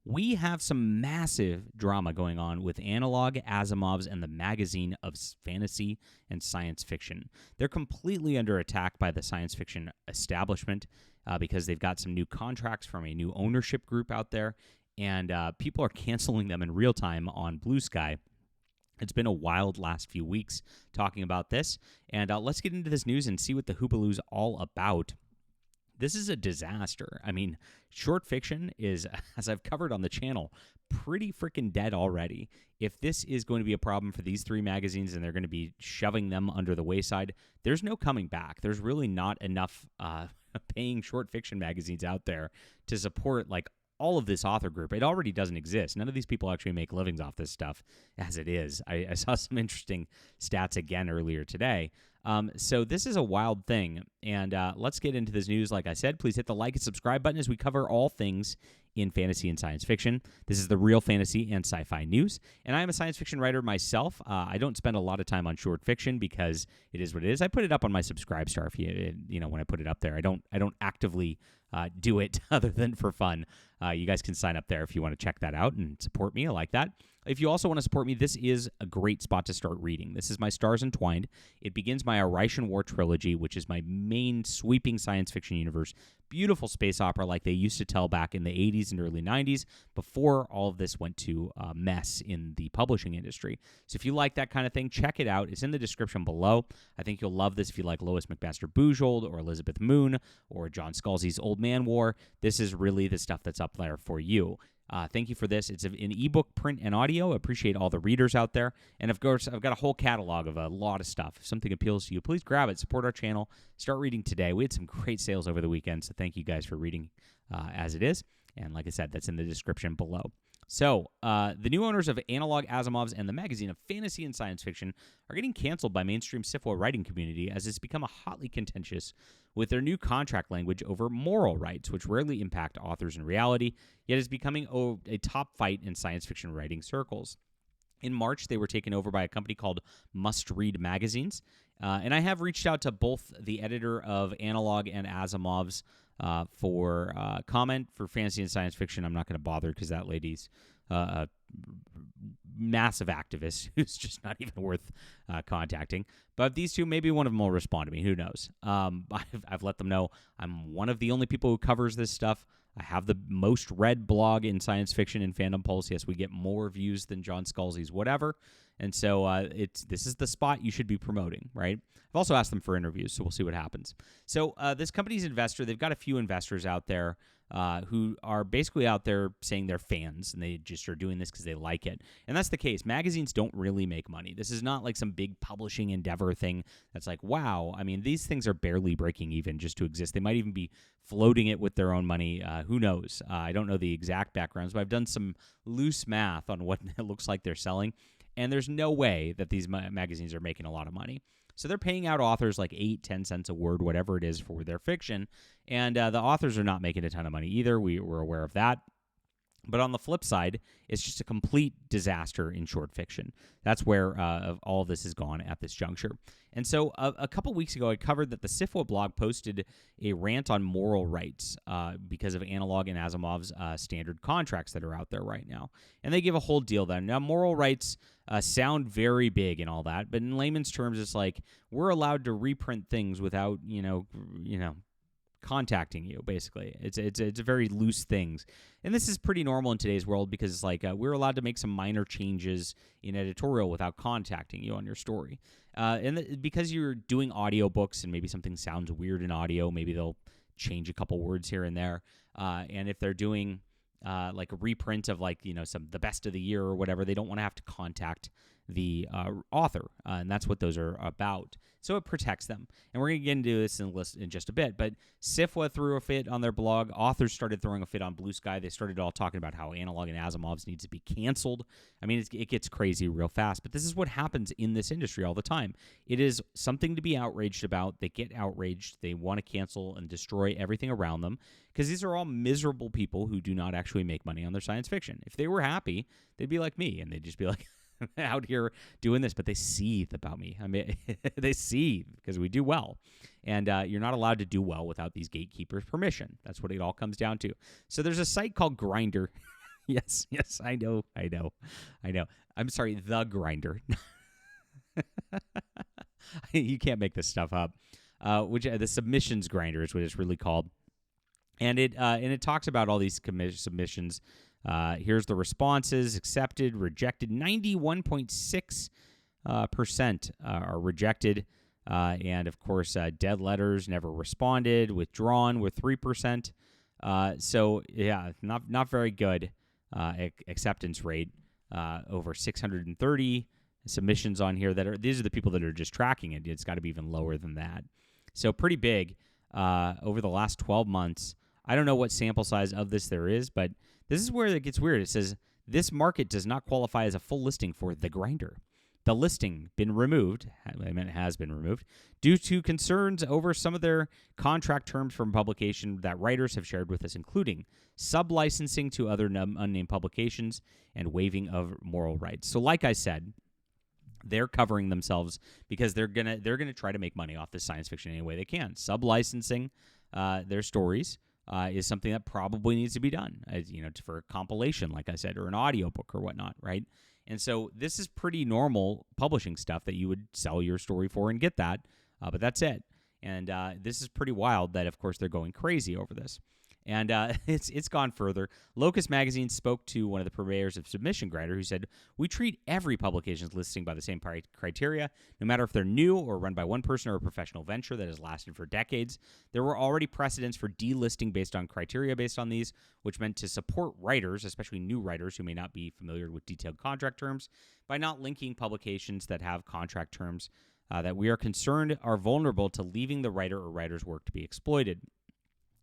We have some massive drama going on with Analog, Asimov's, and the magazine of fantasy and science fiction. They're completely under attack by the science fiction establishment because they've got some new contracts from a new ownership group out there, and people are canceling them in real time on Blue Sky. It's been a wild last few weeks talking about this, and let's get into this news and see what the hoopaloo's all about. This is a disaster. I mean, short fiction is, as I've covered on the channel, pretty freaking dead already. If this is going to be a problem for these three magazines and they're going to be shoving them under the wayside, there's no coming back. There's really not enough paying short fiction magazines out there to support like all of this author group. It already doesn't exist. None of these people actually make livings off this stuff as it is. I saw some interesting stats again earlier today. So this is a wild thing, and let's get into this news. Like I said, please hit the like and subscribe button as we cover all things in fantasy and science fiction. This is the Real Fantasy and Sci-Fi News, and I am a science fiction writer myself. I don't spend a lot of time on short fiction because it is what it is. I put it up on my Subscribestar. If you know, when I put it up there, I don't actively do it other than for fun. You guys can sign up there if you want to check that out and support me. I like that. If you also want to support me, this is a great spot to start reading. This is my Stars Entwined. It begins my Arishan War trilogy, which is my main sweeping science fiction universe. Beautiful space opera like they used to tell back in the 80s and early 90s before all of this went to mess in the publishing industry. So if you like that kind of thing, check it out. It's in the description below. I think you'll love this if you like Lois McMaster-Bujold or Elizabeth Moon or John Scalzi's Old Man War. This is really the stuff that's up there for you. Thank you for this. It's an ebook, print, and audio. I appreciate all the readers out there. And of course, I've got a whole catalog of a lot of stuff. If something appeals to you, please grab it. Support our channel. Start reading today. We had some great sales over the weekend, so thank you guys for reading as it is. And like I said, that's in the description below. So, the new owners of Analog, Asimov's, and the magazine of fantasy and science fiction are getting canceled by mainstream Sci-Fi writing community as it's become a hotly contentious with their new contract language over moral rights, which rarely impact authors in reality, yet is becoming a top fight in science fiction writing circles. In March, they were taken over by a company called Must Read Magazines, and I have reached out to both the editor of Analog and Asimov's for comment for fantasy and science fiction. I'm not going to bother because that lady's a massive activist who's just not even worth contacting. But these two, maybe one of them will respond to me. Who knows? I've let them know I'm one of the only people who covers this stuff. I have the most read blog in science fiction and Fandom Pulse. Yes, we get more views than John Scalzi's whatever. And so this is the spot you should be promoting, right? I've also asked them for interviews, so we'll see what happens. So this company's investor, they've got a few investors out there who are basically out there saying they're fans, and they just are doing this because they like it. And that's the case. Magazines don't really make money. This is not like some big publishing endeavor thing that's like, wow. I mean, these things are barely breaking even just to exist. They might even be floating it with their own money. Who knows? I don't know the exact backgrounds, but I've done some loose math on what it looks like they're selling. And there's no way that these magazines are making a lot of money. So they're paying out authors like 8-10 cents a word, whatever it is, for their fiction. And the authors are not making a ton of money either. We're aware of that. But on the flip side, it's just a complete disaster in short fiction. That's where all of this has gone at this juncture. And so a couple weeks ago, I covered that the Sci-Fi blog posted a rant on moral rights because of Analog and Asimov's standard contracts that are out there right now. And they give a whole deal then. Now, moral rights sound very big and all that, but in layman's terms, it's like we're allowed to reprint things without, contacting you, basically. It's very loose things. And this is pretty normal in today's world because it's like we're allowed to make some minor changes in editorial without contacting you on your story. Because you're doing audiobooks and maybe something sounds weird in audio, maybe they'll change a couple words here and there. And if they're doing like a reprint of some the best of the year or whatever, they don't want to have to contact the author, and that's what those are about. So it protects them. And we're going to get into this in just a bit, but Sci-Fi threw a fit on their blog. Authors started throwing a fit on Blue Sky. They started all talking about how Analog and Asimov's needs to be canceled. I mean, it gets crazy real fast, but this is what happens in this industry all the time. It is something to be outraged about. They get outraged. They want to cancel and destroy everything around them because these are all miserable people who do not actually make money on their science fiction. If they were happy, they'd be like me, and they'd just be like, out here doing this, but they seethe about me. I mean, they seethe because we do well. And you're not allowed to do well without these gatekeepers' permission. That's what it all comes down to. So there's a site called Grindr. Yes, I know. I'm sorry, the grinder. You can't make this stuff up. Which the submissions grinder is what it's really called, and it talks about all these submissions. Here's the responses: accepted, rejected. 91.6% are rejected, and of course, dead letters, never responded, withdrawn with 3%. So yeah, not very good acceptance rate. Over 630 submissions on here these are the people that are just tracking it. It's got to be even lower than that. So pretty big over the last 12 months. I don't know what sample size of this there is, but this is where it gets weird. It says this market does not qualify as a full listing for the grinder. The listing has been removed due to concerns over some of their contract terms from publication that writers have shared with us, including sub-licensing to other unnamed publications and waiving of moral rights. So like I said, they're covering themselves because they're gonna try to make money off this science fiction any way they can. Sub-licensing their stories is something that probably needs to be done, for a compilation, like I said, or an audiobook or whatnot, right? And so this is pretty normal publishing stuff that you would sell your story for and get that, but that's it. And this is pretty wild that, of course, they're going crazy over this. And it's gone further. Locus Magazine spoke to one of the purveyors of Submission Grinder, who said, "We treat every publication's listing by the same criteria, no matter if they're new or run by one person or a professional venture that has lasted for decades. There were already precedents for delisting based on criteria based on these, which meant to support writers, especially new writers who may not be familiar with detailed contract terms, by not linking publications that have contract terms that we are concerned are vulnerable to leaving the writer or writer's work to be exploited.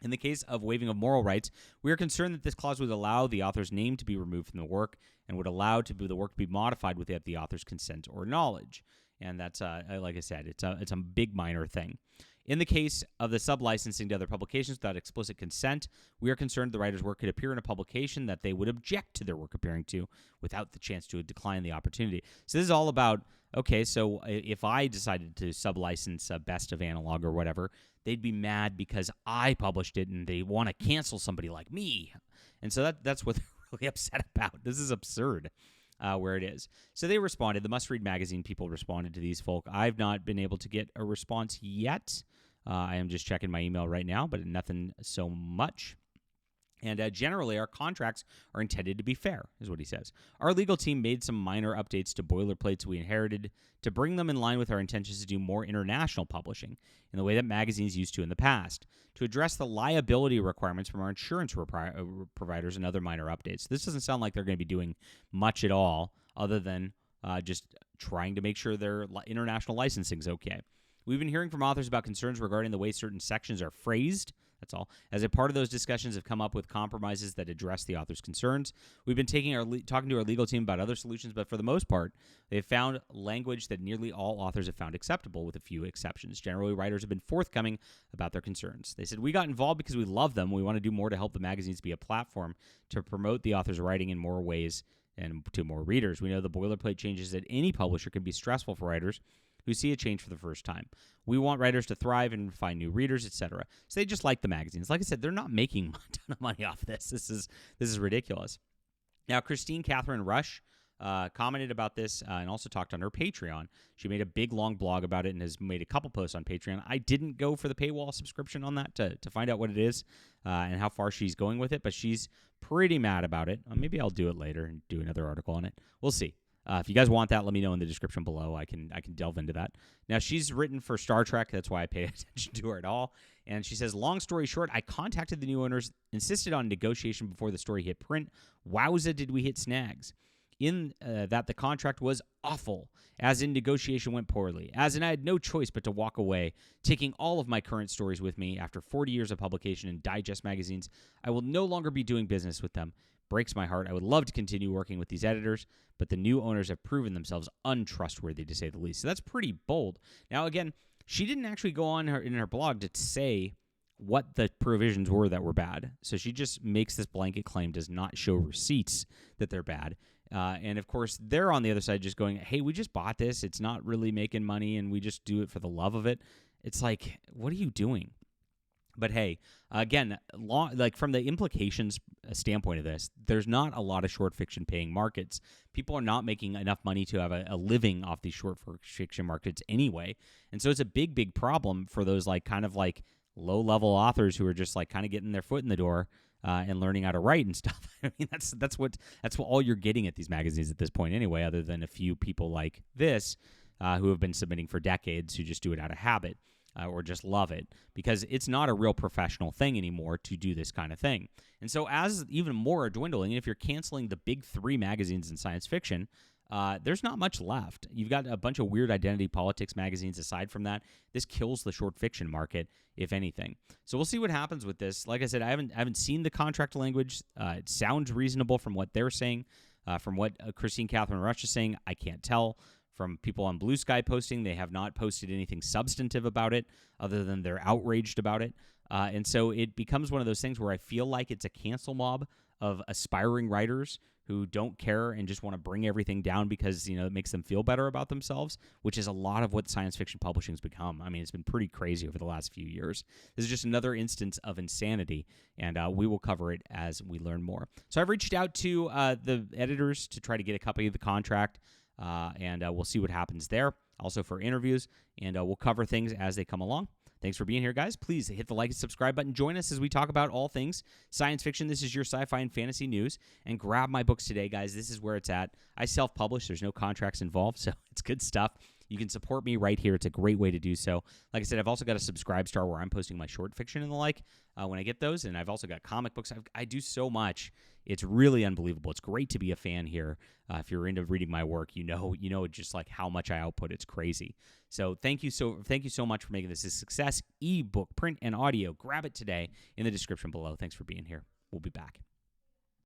In the case of waiving of moral rights, we are concerned that this clause would allow the author's name to be removed from the work and would allow the work to be modified without the author's consent or knowledge." And that's, like I said, it's a big minor thing. In the case of the sub-licensing to other publications without explicit consent, we are concerned the writer's work could appear in a publication that they would object to their work appearing to without the chance to decline the opportunity. So this is all about, okay, so if I decided to sub-license Best of Analog or whatever, they'd be mad because I published it and they want to cancel somebody like me. And so that's what they're really upset about. This is absurd. Where it is. So they responded. The Must Read magazine people responded to these folk. I've not been able to get a response yet. I am just checking my email right now, but nothing so much. And generally, our contracts are intended to be fair, is what he says. Our legal team made some minor updates to boilerplates we inherited to bring them in line with our intentions to do more international publishing in the way that magazines used to in the past, to address the liability requirements from our insurance providers and other minor updates. This doesn't sound like they're going to be doing much at all other than just trying to make sure their international licensing is okay. We've been hearing from authors about concerns regarding the way certain sections are phrased. That's all. As a part of those discussions have come up with compromises that address the author's concerns. We've been talking to our legal team about other solutions, but for the most part, they've found language that nearly all authors have found acceptable, with a few exceptions. Generally, writers have been forthcoming about their concerns. They said, "We got involved because we love them. We want to do more to help the magazines be a platform to promote the author's writing in more ways and to more readers. We know the boilerplate changes at any publisher can be stressful for writers who see a change for the first time. We want writers to thrive and find new readers, etc." So they just like the magazines. Like I said, they're not making a ton of money off this. This is ridiculous. Now, Christine Catherine Rush commented about this and also talked on her Patreon. She made a big, long blog about it and has made a couple posts on Patreon. I didn't go for the paywall subscription on that to find out what it is and how far she's going with it, but she's pretty mad about it. Maybe I'll do it later and do another article on it. We'll see. If you guys want that, let me know in the description below. I can delve into that. Now, she's written for Star Trek. That's why I pay attention to her at all. And she says, "Long story short, I contacted the new owners, insisted on negotiation before the story hit print. Wowza, did we hit snags. In that the contract was awful, as in negotiation went poorly, as in I had no choice but to walk away, taking all of my current stories with me. After 40 years of publication in digest magazines, I will no longer be doing business with them. Breaks my heart. I would love to continue working with these editors, but the new owners have proven themselves untrustworthy, to say the least." So that's pretty bold. Now, again, she didn't actually go on in her blog to say what the provisions were that were bad. So she just makes this blanket claim, does not show receipts that they're bad. And, of course, they're on the other side just going, hey, we just bought this. It's not really making money, and we just do it for the love of it. It's like, what are you doing? But hey, again, like from the implications standpoint of this, there's not a lot of short fiction paying markets. People are not making enough money to have a living off these short fiction markets anyway, and so it's a big, big problem for those like kind of like low level authors who are just like kind of getting their foot in the door and learning how to write and stuff. I mean, that's what all you're getting at these magazines at this point anyway, other than a few people like this who have been submitting for decades who just do it out of habit. Or just love it, because it's not a real professional thing anymore to do this kind of thing. And so as even more are dwindling, and if you're canceling the big three magazines in science fiction, there's not much left. You've got a bunch of weird identity politics magazines aside from that. This kills the short fiction market, if anything. So we'll see what happens with this. Like I said, I haven't seen the contract language. It sounds reasonable from what they're saying. From what Christine Catherine Rush is saying, I can't tell. From people on Blue Sky posting, they have not posted anything substantive about it other than they're outraged about it. And so it becomes one of those things where I feel like it's a cancel mob of aspiring writers who don't care and just want to bring everything down because, it makes them feel better about themselves, which is a lot of what science fiction publishing has become. I mean, it's been pretty crazy over the last few years. This is just another instance of insanity, and we will cover it as we learn more. So I've reached out to the editors to try to get a copy of the contract. And we'll see what happens there, also for interviews, and we'll cover things as they come along. Thanks for being here, guys. Please hit the like and subscribe button. Join us as we talk about all things science fiction. This is your sci-fi and fantasy news. And grab my books today, guys. This is where it's at. I self-publish. There's no contracts involved, so it's good stuff. You can support me right here. It's a great way to do so. Like I said, I've also got a Subscribe Star where I'm posting my short fiction and the like when I get those, and I've also got comic books. I do so much. It's really unbelievable. It's great to be a fan here. If you're into reading my work, you know just like how much I output. It's crazy. So thank you so much for making this a success. Ebook, print, and audio. Grab it today in the description below. Thanks for being here. We'll be back.